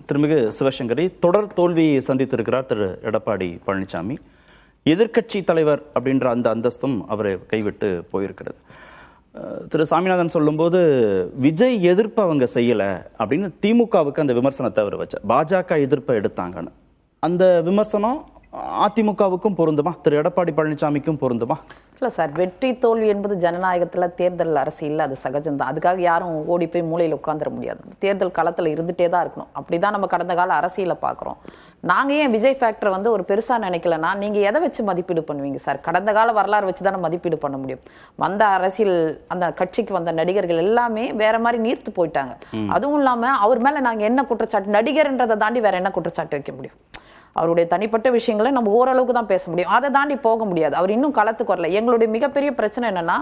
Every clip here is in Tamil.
திருமிகு சிவசங்கரி, தொடர் தோல்வியை சந்தித்திருக்கிறார் திரு எடப்பாடி பழனிசாமி. எதிர்க்கட்சி தலைவர் அப்படின்ற அந்த அந்தஸ்தும் அவரை கைவிட்டு போயிருக்கிறது. திரு சாமிநாதன் சொல்லும்போது விஜய் எதிர்ப்பு அவங்க செய்யல அப்படின்னு திமுகவுக்கு அந்த விமர்சனத்தை அவர் வச்சார். பாஜக எதிர்ப்பை எடுத்தாங்கன்னு அந்த விமர்சனம் அதிமுகவுக்கும் பொருந்துமா, திரு எடப்பாடி பழனிசாமிக்கும் பொருந்துமா? இல்லை சார், வெற்றி தோல்வி என்பது ஜனநாயகத்தில் தேர்தல் அரசியல் அது சகஜம்தான். அதுக்காக யாரும் ஓடி போய் மூலையில் உட்காந்துட முடியாது. தேர்தல் களத்தில் இருந்துகிட்டே தான் இருக்கணும். அப்படி தான் நம்ம கடந்த கால அரசியலை பார்க்குறோம். நாங்கள் ஏன் விஜய் ஃபேக்டரை வந்து ஒரு பெருசாக நினைக்கலன்னா, நீங்கள் எதை வச்சு மதிப்பீடு பண்ணுவீங்க சார்? கடந்த கால வரலாறு வச்சு தானே மதிப்பீடு பண்ண முடியும். வந்த அரசியல் அந்த கட்சிக்கு வந்த நடிகர்கள் எல்லாமே வேற மாதிரி நீர்த்து போயிட்டாங்க. அதுவும் இல்லாமல் அவர் மேலே நாங்கள் என்ன குற்றச்சாட்டு, நடிகர்ன்றதை தாண்டி வேற என்ன குற்றச்சாட்டு வைக்க முடியும்? அவருடைய தனிப்பட்ட விஷயங்களை நம்ம ஓரளவுக்கு தான் பேச முடியும், அதை தாண்டி போக முடியாது. அவர் இன்னும் களத்துக்கு வரல. எங்களுடைய மிகப்பெரிய பிரச்சனை என்னன்னா,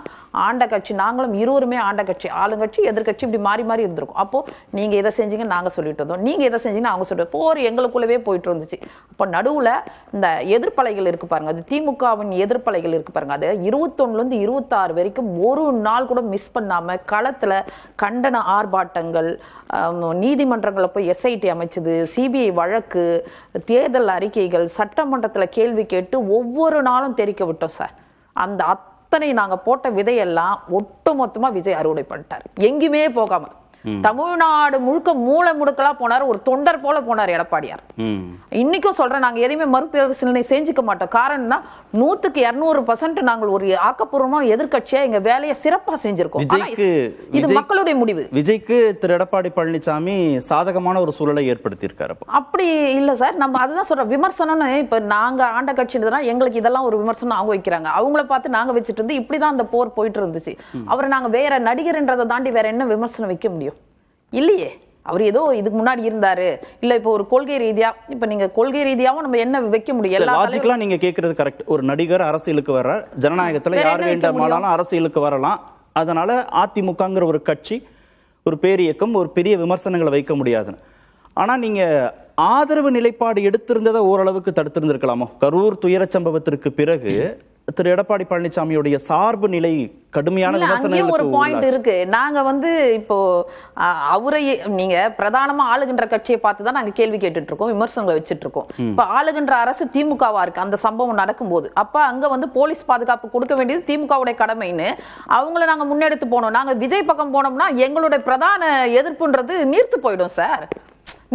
ஆண்ட கட்சி நாங்களும் இருவருமே ஆண்ட கட்சி, ஆளுங்கட்சி எதிர்கட்சி இப்படி மாறி மாறி இருந்திருக்கும். அப்போ நீங்க எதை செஞ்சீங்க நாங்க சொல்லிட்டு இருந்தோம், நீங்க எதை செஞ்சீங்கன்னா அவங்க சொல்லிட்டு போர் எங்களுக்குள்ளவே போயிட்டு இருந்துச்சு. அப்போ நடுவுல இந்த எதிர்ப்பலைகள் இருக்கு பாருங்க, அது திமுகவின் எதிர்ப்பலைகள் இருக்கு பாருங்க, அது 21 26 வரைக்கும் ஒரு நாள் கூட மிஸ் பண்ணாம களத்துல கண்டன ஆர்ப்பாட்டங்கள், நீதிமன்றங்களை போய் எஸ்ஐடி அமைச்சது, சிபிஐ வழக்கு, தேர்தல் அறிக்கைகள், சட்டமன்றத்தில் கேள்வி கேட்டு ஒவ்வொரு நாளும் தெரிக்க விட்டோம் சார். அந்த அத்தனை நாங்க போட்ட விதையெல்லாம் ஒட்டுமொத்தமா விஜய் அறுவடை பண்ணிட்டாரு, எங்கேயுமே போகாம. தமிழ்நாடு முழுக்க மூளை முடுக்கலா போனார், ஒரு தொண்டர் போல போனார் எடப்பாடியார். இன்னைக்கும் சொல்றேன், நாங்க எதையுமே மறுபரிசீலனை செஞ்சுக்க மாட்டோம். காரணம்னா 100% நாங்கள் ஒரு ஆக்கப்பூர்வமான எதிர்கட்சியா எங்க வேலையை சிறப்பா செஞ்சிருக்கோம். இது மக்களுடைய முடிவு. விஜய்க்கு திரு எடப்பாடி பழனிசாமி சாதகமான ஒரு சூழலை ஏற்படுத்தி இருக்காரு. அப்படி இல்ல சார், நம்ம அதுதான் சொல்றோம். விமர்சனம்னு இப்ப நாங்க ஆண்ட கட்சின்றதுனா எங்களுக்கு இதெல்லாம் ஒரு விமர்சனம் அவங்க வைக்கிறாங்க, அவங்கள பார்த்து நாங்க வச்சுட்டு இருந்து இப்படிதான் அந்த போர் போயிட்டு இருந்துச்சு. அவரை நாங்க வேற நடிகர்ன்றதை தாண்டி வேற என்ன விமர்சனம் வைக்க முடியும்? இல்லையே. அவர் ஏதோ இதுக்கு முன்னாடி இருந்தாரு, இல்ல இப்போ ஒரு கொள்கை ரீதியா, இப்ப நீங்க கொள்கை ரீதியாவும் நம்ம என்ன வைக்க முடியும்? லாஜிக்கலா நீங்க கேக்குறது கரெக்ட். ஒரு நடிகர் அரசியலுக்கு வர்ற, ஜனநாயகத்துல யார் வேண்டாமானாலும் அரசியலுக்கு வரலாம். அதனால அதிமுகங்கிற ஒரு கட்சி, ஒரு பேரியக்கம், ஒரு பெரிய விமர்சனங்களை வைக்க முடியாதுன்னு. ஆனா நீங்க ஆதரவு நிலைப்பாடு எடுத்திருந்ததை ஓரளவுக்கு தடுத்திருந்திருக்கலாமோ? கரூர் துயர சம்பவத்திற்கு பிறகு திரு எடப்பாடி பழனிசாமியுடைய சார்பு நிலை கடுமையான ஒரு பாயிண்ட் இருக்கு. நாங்க வந்து இப்போ அவரை நீங்க பிரதானமா ஆளுகின்ற கட்சியை பார்த்து தான் நாங்க கேள்வி கேட்டுட்டு இருக்கோம், விமர்சனங்களை வச்சுட்டு இருக்கோம். இப்ப ஆளுகின்ற அரசு திமுகவா இருக்கு. அந்த சம்பவம் நடக்கும்போது அப்ப அங்க வந்து போலீஸ் பாதுகாப்பு கொடுக்க வேண்டியது திமுகவுடைய கடமைன்னு அவங்கள நாங்க முன்னெடுத்து போனோம். நாங்க விஜய் பக்கம் போனோம்னா எங்களுடைய பிரதான எதிர்ப்புன்றது நீர்த்து போயிடும் சார்,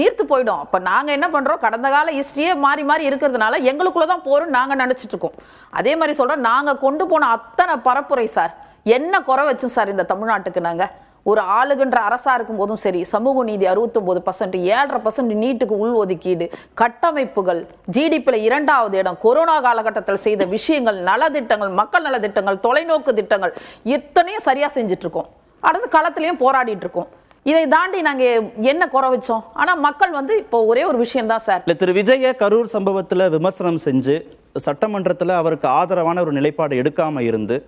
நீர்த்து போயிடும். அப்ப நாங்க என்ன பண்றோம், கடந்த கால ஹிஸ்டரியே மாறி மாறி இருக்கிறதுனால எங்களுக்குள்ளதான் போறோம் நாங்க நினைச்சிட்டு இருக்கோம். அதே மாதிரி சொல்றோம், நாங்க கொண்டு போன அத்தனை பரப்புரை சார் என்ன குறை வச்சோம் சார் இந்த தமிழ்நாட்டுக்கு? நாங்க ஒரு ஆளுகின்ற அரசா இருக்கும் போதும் சரி, சமூக நீதி 69%, 7.5% நீட்டுக்கு உள் ஒதுக்கீடு, கட்டமைப்புகள், ஜிடிபில 2வது இடம், கொரோனா காலகட்டத்தில் செய்த விஷயங்கள், நலத்திட்டங்கள், மக்கள் நலத்திட்டங்கள், தொலைநோக்கு திட்டங்கள், இத்தனையும் சரியா செஞ்சுட்டு இருக்கோம். அடுத்து களத்திலையும் போராடிட்டு இருக்கோம். இதை தாண்டி நாங்க என்ன குறை வச்சோம்? ஆனா மக்கள் வந்து இப்போ ஒரே ஒரு விஷயம் தான் சார். திரு விஜய கரூர் சம்பவத்துல விமர்சனம் செஞ்சு சட்டமன்றத்துல அவருக்கு ஆதரவான ஒரு நிலைப்பாடு எடுக்காம இருந்து,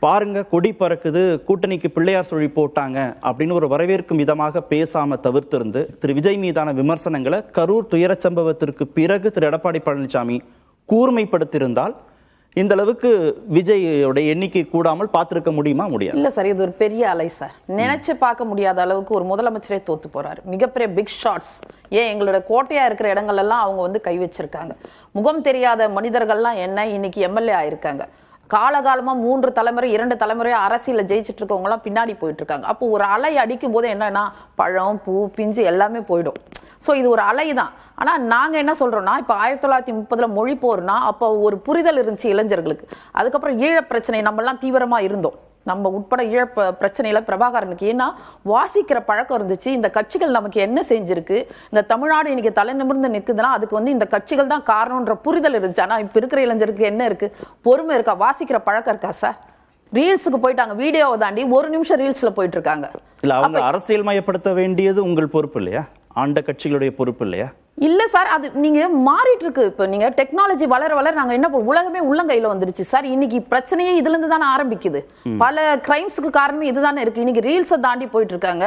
பாருங்க கொடி பறக்குது, கூட்டணிக்கு பிள்ளையார் சொல்லி போட்டாங்க அப்படின்னு ஒரு வரவேற்கும் விதமாக பேசாம தவிர்த்திருந்து திரு விஜய் மீதான விமர்சனங்களை கரூர் துயர சம்பவத்திற்கு பிறகு திரு எடப்பாடி பழனிசாமி கூர்மைப்படுத்தியிருந்தால் இந்த அளவுக்கு விஜயோட எண்ணிக்கை கூடாமல் பார்த்திருக்க முடியுமா? முடியாது. இல்ல சார், இது ஒரு பெரிய அலை சார். நினைச்சு பார்க்க முடியாத அளவுக்கு ஒரு முதலமைச்சரே தோத்து போறாரு. மிகப்பெரிய பிக் ஷாட்ஸ், ஏன் எங்களோட கோட்டையா இருக்கிற இடங்கள் எல்லாம் அவங்க வந்து கை வச்சிருக்காங்க. முகம் தெரியாத மனிதர்கள்லாம் என்ன இன்னைக்கு எம்எல்ஏ ஆயிருக்காங்க. காலகாலமா 3 தலைமுறை 2 தலைமுறையா அரசியல ஜெயிச்சுட்டு இருக்கவங்க எல்லாம் பின்னாடி போயிட்டு இருக்காங்க. அப்போ ஒரு அலை அடிக்கும் போது என்னன்னா பழம் பூ பிஞ்சு எல்லாமே போயிடும். ஸோ இது ஒரு அலை தான். ஆனால் நாங்கள் என்ன சொல்கிறோம்னா, இப்போ 1930 மொழி போர்னா அப்போ ஒரு புரிதல் இருந்துச்சு இளைஞர்களுக்கு. அதுக்கப்புறம் ஈழப் பிரச்சனை நம்மளாம் தீவிரமாக இருந்தோம், நம்ம உட்பட ஈழப் பிரச்சனையில பிரபாகரனுக்கு. ஏன்னா வாசிக்கிற பழக்கம் இருந்துச்சு. இந்த கட்சிகள் நமக்கு என்ன செஞ்சிருக்கு, இந்த தமிழ்நாடு இன்னைக்கு தலை நிமிர்ந்து நிற்குதுன்னா அதுக்கு வந்து இந்த கட்சிகள் தான் காரணம்ன்ற புரிதல் இருந்துச்சு. ஆனால் இப்போ இருக்கிற இளைஞருக்கு என்ன இருக்கு? பொறுமை இருக்கா? வாசிக்கிற பழக்கம் இருக்கா சார்? ரீல்ஸுக்கு போயிட்டாங்க, வீடியோவை தாண்டி 1 நிமிஷம் ரீல்ஸ்ல போயிட்டு இருக்காங்க. இல்ல அவங்க அரசியல் மயப்படுத்த வேண்டியது உங்கள் பொறுப்பு இல்லையா? ஆண்ட கட்சிகளுடைய பொறுப்பு இல்லையா? இல்ல சார், அது நீங்க மாறிட்டு இருக்கு. இப்ப நீங்க டெக்னாலஜி வளர வளர நாங்க என்ன உலகமே உள்ளங்கையில வந்துருச்சு சார். இன்னைக்கு பிரச்சனையே இதுல இருந்து தானே ஆரம்பிக்குது. பல கிரைம்ஸுக்கு காரணமே இதுதானே இருக்கு. இன்னைக்கு ரீல்ஸை தாண்டி போயிட்டு இருக்காங்க.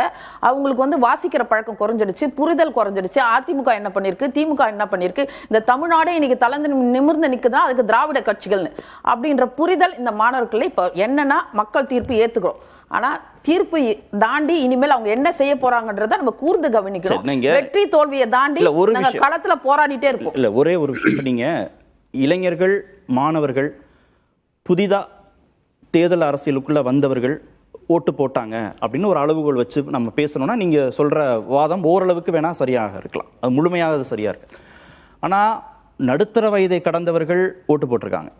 அவங்களுக்கு வந்து வாசிக்கிற பழக்கம் குறைஞ்சிடுச்சு, புரிதல் குறைஞ்சிடுச்சு. அதிமுக என்ன பண்ணிருக்கு, திமுக என்ன பண்ணிருக்கு, இந்த தமிழ்நாடே இன்னைக்கு தளர்ந்து நிமிர்ந்து நிக்குதுன்னா அதுக்கு திராவிட கட்சிகள் அப்படின்ற புரிதல் இந்த மாணவர்கள் இப்ப என்னன்னா மக்கள் தீர்ப்பு ஏத்துக்கிறோம். ஆனா தீர்ப்பு தாண்டி இனிமேல் அவங்க என்ன செய்ய போறாங்கன்றத நம்ம கூர்ந்து கவனிக்கணும். வெற்றி தோல்வியை தாண்டி நாங்க களத்துல போராடிட்டே இருப்போம். இல்ல ஒரே ஒரு விஷயம், நீங்க இளைஞர்கள் மாணவர்கள் புதிதா தேர்தல் அரசியலுக்குள்ள வந்தவர்கள் ஓட்டு போட்டாங்க அப்படின்னு ஒரு அளவுகோல் வச்சு நம்ம பேசணும்னா நீங்க சொல்ற வாதம் ஓரளவுக்கு வேணா சரியாக இருக்கலாம், அது முழுமையாக அது சரியா இருக்கு. ஆனா நடுத்தர வயதை கடந்தவர்கள் ஓட்டு போட்டிருக்காங்க.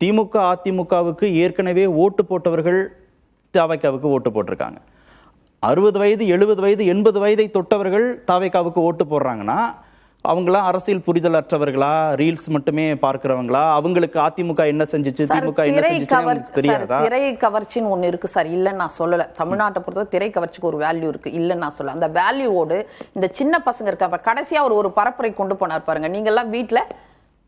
திமுக அதிமுகவுக்கு ஏற்கனவே ஓட்டு போட்டவர்கள் தாவேக்காவுக்கு ஓட்டு போட்டிருக்காங்க. 60 வயது 70 வயது 80 வயதை தொட்டவர்கள் தாவேக்காவுக்கு ஓட்டு போடுறாங்கன்னா அவங்களாம் அரசியல் புரிதல் அற்றவர்களா, ரீல்ஸ் மட்டுமே பார்க்கிறவங்களா, அவங்களுக்கு அதிமுக என்ன செஞ்சுச்சு திமுக என்ன செஞ்சுச்சு தெரியாதா? திரை கவர்ச்சின்னு ஒண்ணு இருக்கு சார், இல்லன்னு நான் சொல்லல. தமிழ்நாட்டை பொறுத்த திரை கவர்ச்சிக்கு ஒரு வேல்யூ இருக்கு, இல்லன்னு நான் சொல்ல. அந்த வேல்யூவோடு இந்த சின்ன பசங்க இருக்க கடைசியா ஒரு பரப்புரை கொண்டு போனார் பாருங்க. நீங்க எல்லாம் வீட்டுல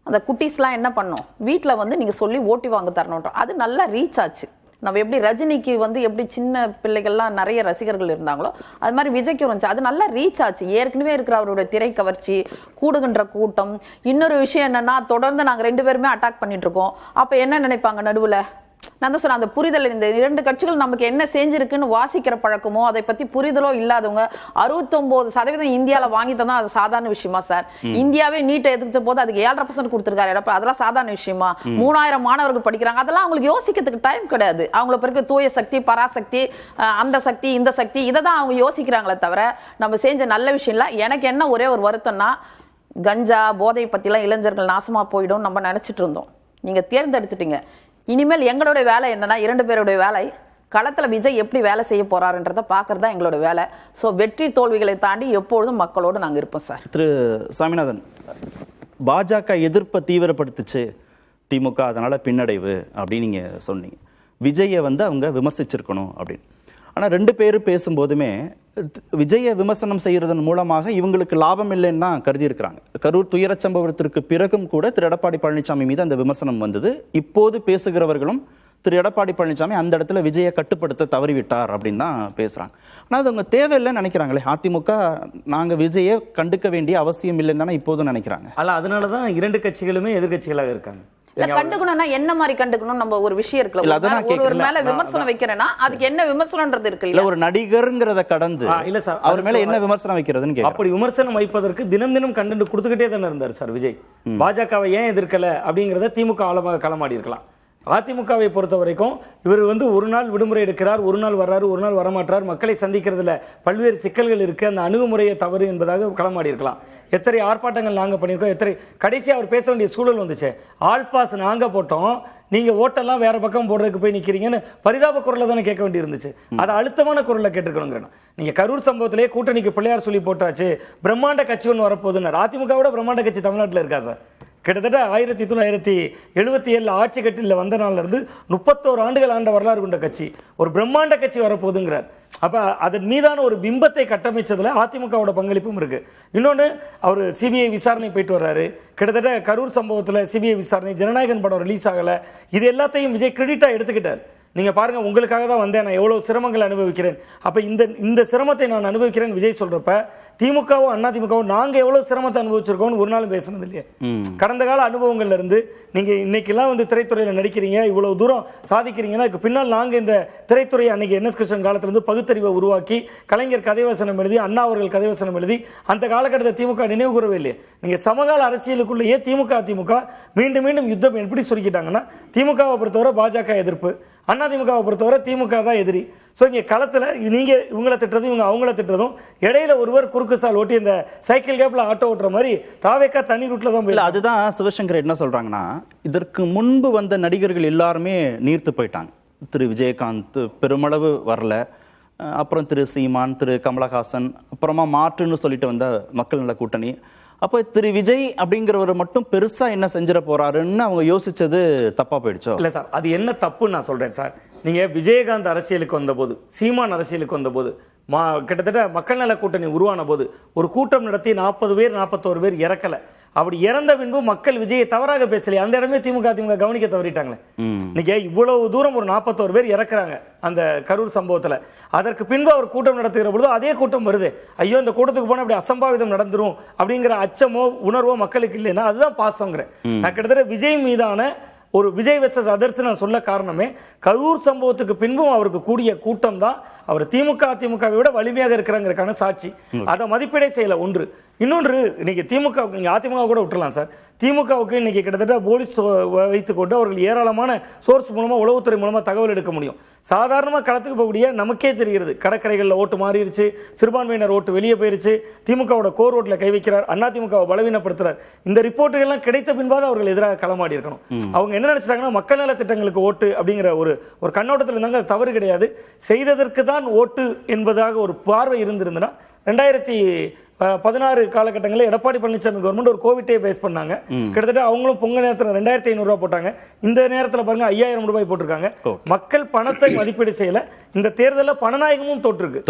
அந்த குட்டீஸ்லாம் என்ன பண்ணோம், வீட்டுல வந்து நீங்க சொல்லி ஓட்டி வாங்க தரணும், அது நல்லா ரீச் ஆச்சு. நம்ம எப்படி ரஜினிக்கு வந்து எப்படி சின்ன பிள்ளைகள்லாம் நிறைய ரசிகர்கள் இருந்தாங்களோ அது மாதிரி விஜய்க்கு இருந்துச்சு, அது நல்லா ரீச் ஆச்சு. ஏற்கனவே இருக்கிற அவருடைய திரை கவர்ச்சி, கூடுகின்ற கூட்டம். இன்னொரு விஷயம் என்னன்னா, தொடர்ந்து நாங்க 2 பேருமே அட்டாக் பண்ணிட்டு இருக்கோம். அப்ப என்ன நினைப்பாங்க நடுவுல, நான் தான் சொல்றேன், அந்த புரிதல் இந்த 2 கட்சிகள் நமக்கு என்ன செஞ்சிருக்குன்னு வாசிக்கிற பழக்கமோ அதை பத்தி புரிதலோ இல்லாதவங்க 69% இந்தியாவில வாங்கி தந்தா அது சாதாரண விஷயமா சார்? இந்தியாவே நீட்டை எதிர்த்த போது அதுக்கு 7.5% கொடுத்திருக்காரு, அதெல்லாம் சாதாரண விஷயமா? 3000 மாணவர்கள் படிக்கிறாங்க, அதெல்லாம் அவங்களுக்கு யோசிக்கிறதுக்கு டைம் கிடையாது. அவங்கள பிறகு தூய சக்தி, பராசக்தி, அந்த சக்தி இந்த சக்தி, இதை தான் அவங்க யோசிக்கிறாங்களே தவிர நம்ம செஞ்ச நல்ல விஷயம் இல்ல. எனக்கு என்ன ஒரே ஒரு வருத்தம்னா, கஞ்சா போதை பத்திலாம் இளைஞர்கள் நாசமா போயிடும் நம்ம நினைச்சிட்டு இருந்தோம். நீங்க தேர்ந்தெடுத்துட்டீங்க. இனிமேல் எங்களுடைய வேலை என்னன்னா, 2 பேருடைய வேலை களத்துல விஜய் எப்படி வேலை செய்ய போறாருன்றத பாக்குறதா எங்களோட வேலை. சோ வெற்றி தோல்விகளை தாண்டி எப்பொழுதும் மக்களோடு நாங்க இருப்போம் சார். திரு சாமிநாதன், பாஜக எதிர்ப்பை தீவிரப்படுத்துச்சு திமுக, அதனால பின்னடைவு அப்படின்னு நீங்க சொன்னீங்க. விஜயை வந்து அவங்க விமர்சிச்சிருக்கணும் அப்படின்னு. ஆனா 2 பேரும் பேசும்போதுமே விஜயை விமர்சனம் செய்யறதன் மூலமாக இவங்களுக்கு லாபம் இல்லைன்னு தான் கருதி இருக்கிறாங்க. கரூர் துயர சம்பவத்திற்கு பிறகும் கூட திரு எடப்பாடி பழனிசாமி மீது அந்த விமர்சனம் வந்தது. இப்போது பேசுகிறவர்களும் திரு எடப்பாடி பழனிசாமி அந்த இடத்துல விஜயை கட்டுப்படுத்த தவறிவிட்டார் அப்படின்னு தான் பேசுறாங்க. ஆனா அது அவங்க தேவையில்லைன்னு நினைக்கிறாங்களே. அதிமுக நாங்க விஜயை கண்டுக்க வேண்டிய அவசியம் இல்லைன்னு தானே இப்போதும் நினைக்கிறாங்க. அல்ல, அதனாலதான் 2 கட்சிகளுமே எதிர்கட்சிகளாக இருக்காங்க. இல்ல கண்டுக்கணும்னா என்ன மாதிரி கண்டுக்கணும், நம்ம ஒரு விஷயம் இருக்குல்ல, ஒரு மேல விமர்சனம் வைக்கிறேன்னா அதுக்கு என்ன விமர்சனம்ன்றது இருக்கு இல்ல. ஒரு நடிகர்ங்கிறத கடந்து இல்ல சார், அவர் மேல என்ன விமர்சனம் வைக்கிறதுன்னு அப்படி விமர்சனம் வைப்பதற்கு தினம் தினம் கண்டென்ட் கொடுத்துக்கிட்டே தானே இருந்தார் சார் விஜய். பாஜகவை ஏன் எதிர்க்கல அப்படிங்கறத திமுக ஆழமாக களமாடி இருக்கலாம். அதிமுகவை பொறுத்த வரைக்கும் இவர் வந்து ஒரு நாள் விடுமுறை எடுக்கிறார், ஒரு நாள் வர்றாரு, ஒரு நாள் வரமாட்டார், மக்களை சந்திக்கிறதுல பல்வேறு சிக்கல்கள் இருக்கு, அந்த அணுகுமுறையை தவறு என்பதாக களமாடி இருக்கலாம். எத்தனை ஆர்ப்பாட்டங்கள் நாங்க பண்ணியிருக்கோம், எத்தனை கடைசியா அவர் பேச வேண்டிய சூழல் வந்துச்சு. ஆல் பாஸ் நாங்க போட்டோம், நீங்க ஓட்டெல்லாம் வேற பக்கம் போடுறதுக்கு போய் நிக்கிறீங்கன்னு பரிதாப குரல்ல தானே கேட்க வேண்டி இருந்துச்சு. அது அழுத்தமான குரல்ல கேட்டுக்கணுங்க. நீங்க கரூர் சம்பவத்திலே கூட்டணிக்கு பிள்ளையார் சொல்லி போட்டாச்சு, பிரம்மாண்ட கட்சி ஒன்று வரப்போகுதுன்னு. அதிமுகவோட பிரம்மாண்ட கட்சி தமிழ்நாட்டில் இருக்கா சார்? கிட்டத்தட்ட 1977 ஆட்சி கட்டில வந்த நாள்ல இருந்து 31 ஆண்டுகள் ஆண்ட வரலாறு கொண்ட கட்சி, ஒரு பிரம்மாண்ட கட்சி வரப்போகுதுங்கிறார். அப்ப அதன் மீதான ஒரு பிம்பத்தை கட்டமைச்சதுல அதிமுகவோட பங்களிப்பும் இருக்கு. இன்னொன்னு, அவர் சிபிஐ விசாரணை போயிட்டு வர்றாரு. கிட்டத்தட்ட கரூர் சம்பவத்துல சிபிஐ விசாரணை, ஜனநாயகன் படம் ரிலீஸ் ஆகல, இது எல்லாத்தையும் விஜய் கிரெடிட்டா எடுத்துக்கிட்டார். நீங்க பாருங்க, உங்களுக்காக தான் வந்தேன், நான் எவ்வளவு சிரமங்கள் அனுபவிக்கிறேன், அப்ப இந்த சிரமத்தை நான் அனுபவிக்கிறேன் விஜய் சொல்றப்ப திமுகவும் அதிமுகவும் நாங்க எவ்வளவு சிரமத்தை அனுபவிச்சிருக்கோம்னு ஒரு நாளும் பேசுனது இல்லையா? கடந்த கால அனுபவங்கள்ல இருந்து நீங்க இன்னைக்கெல்லாம் வந்து திரைத்துறையில நடிக்கிறீங்க, இவ்வளவு தூரம் சாதிக்கிறீங்கன்னா இதுக்கு பின்னால் நாங்க இந்த திரைத்துறை அன்னைக்கு NS கிருஷ்ணன் காலத்துல இருந்து பகுத்தறிவை உருவாக்கி, கலைஞர் கதைவசனம் எழுதி, அண்ணா அவர்கள் கதைவசனம் எழுதி, அந்த காலகட்டத்தை திமுக நினைவு கூறவே இல்லையே. நீங்க சமகால அரசியலுக்குள்ளேயே திமுக அதிமுக மீண்டும் மீண்டும் யுத்தம் எப்படி சுருக்கிட்டாங்கன்னா, திமுகவை பொறுத்தவரை பாஜக எதிர்ப்பு, அதிமுகவை பொறுத்தவரை திமுக தான் எதிரி. சோ இங்க களத்துல நீங்க இவங்களை திட்டுறதும் இவங்க அவங்கள திட்டுறதும், இடையில ஒருவர் குறுக்கு சால் ஓட்டி இந்த சைக்கிள் கேப்ல ஆட்டோ ஓட்டுற மாதிரி தாவேக்கா தனி ரூட்ல தான் போயில. அதுதான் சிவசங்கர் என்ன சொல்றாங்கன்னா, இதற்கு முன்பு வந்த நடிகர்கள் எல்லாருமே நீர்த்து போயிட்டாங்க. திரு விஜயகாந்த் பெருமளவு வரல, அப்புறம் திரு சீமான், திரு கமலஹாசன், அப்புறமா மாற்றுன்னு சொல்லிட்டு வந்த மக்கள் நல கூட்டணி. அப்போ திரு விஜய் அப்படிங்கிறவர் மட்டும் பெருசா என்ன செஞ்சிட போறாருன்னு அவங்க யோசிச்சது தப்பா போயிடுச்சோ? இல்ல சார், அது என்ன தப்புன்னு நான் சொல்றேன் சார். நீங்க விஜயகாந்த் அரசியலுக்கு வந்த போது, சீமான் அரசியலுக்கு வந்த போது, கிட்டத்தட்ட மக்கள் நல கூட்டணி உருவான போது ஒரு கூட்டம் நடத்தி 40 பேர் 41 பேர் இறக்கல. அப்படி இறந்த பின்பு மக்கள் விஜயை தவறாக பேசலையே, அந்த இடமே திமுக கவனிக்க தவறிட்டாங்களே. இன்னைக்கு இவ்வளவு தூரம் ஒரு 41 பேர் இறக்குறாங்க அந்த கரூர் சம்பவத்துல. அதற்கு பின்பு அவர் கூட்டம் நடத்துகிற பொழுது அதே கூட்டம் வருது, ஐயோ இந்த கூட்டத்துக்கு போனா அப்படி அசம்பாவிதம் நடந்துரும் அப்படிங்கிற அச்சமோ உணர்வோ மக்களுக்கு இல்லைன்னா அதுதான் பாசங்கிற. நான் கிட்டத்தட்ட விஜய் மீதான ஒரு விஜய் வெர்சஸ் அதர்ஸ் நான் சொல்ல காரணமே கரூர் சம்பவத்துக்கு பின்பும் அவருக்கு கூடிய கூட்டம் தான் அவர் திமுக அதிமுகவை விட வலிமையாக இருக்கிறாங்கிறதுக்கான சாட்சி. அதை மதிப்பீடே செய்யல. ஒன்று. இன்னொன்று, இன்னைக்கு திமுக, நீங்க அதிமுக கூட விட்டுறலாம் சார், திமுகவுக்கு இன்னைக்கு கிட்டத்தட்ட போலீஸ் வைத்துக்கொண்டு அவர்கள் ஏராளமான சோர்ஸ் மூலமா, உளவுத்துறை மூலமா தகவல் எடுக்க முடியும். சாதாரணமா களத்துக்கு போகக்கூடிய நமக்கே தெரிகிறது, கடற்கரைகளில் ஓட்டு மாறிடுச்சு, சிறுபான்மையினர் ஓட்டு வெளியே போயிருச்சு, திமுகவோட கோர் ஓட்டுல கை வைக்கிறார், அதிமுகவை பலவீனப்படுத்துறார். இந்த ரிப்போர்ட்டுகள் எல்லாம் கிடைத்த பின்பாக அவர்கள் எதிராக களமாடி இருக்கணும். அவங்க என்ன நினைச்சிட்டாங்கன்னா மக்கள் நல திட்டங்களுக்கு ஓட்டு அப்படிங்கிற ஒரு கண்ணோட்டத்தில் இருந்தாங்க. அது தவறு கிடையாது. செய்ததற்கு தான் ஓட்டு என்பதாக ஒரு பார்வை இருந்திருந்தனா 2016 காலகட்டங்களில் எடப்பாடி பழனிசாமி கவர்மெண்ட் ஒரு கோவிட்டே பேஸ் பண்ணாங்க. கிட்டத்தட்ட அவங்களும் பொங்க நேரத்தில் 2500 ரூபாய் போட்டாங்க. இந்த நேரத்தில் பாருங்க 5000 ரூபாய் போட்டிருக்காங்க. மக்கள் பணத்தை மதிப்பீடு செய்யல. இந்த தேர்தலில் பணநாயகமும் தோற்றிருக்கு.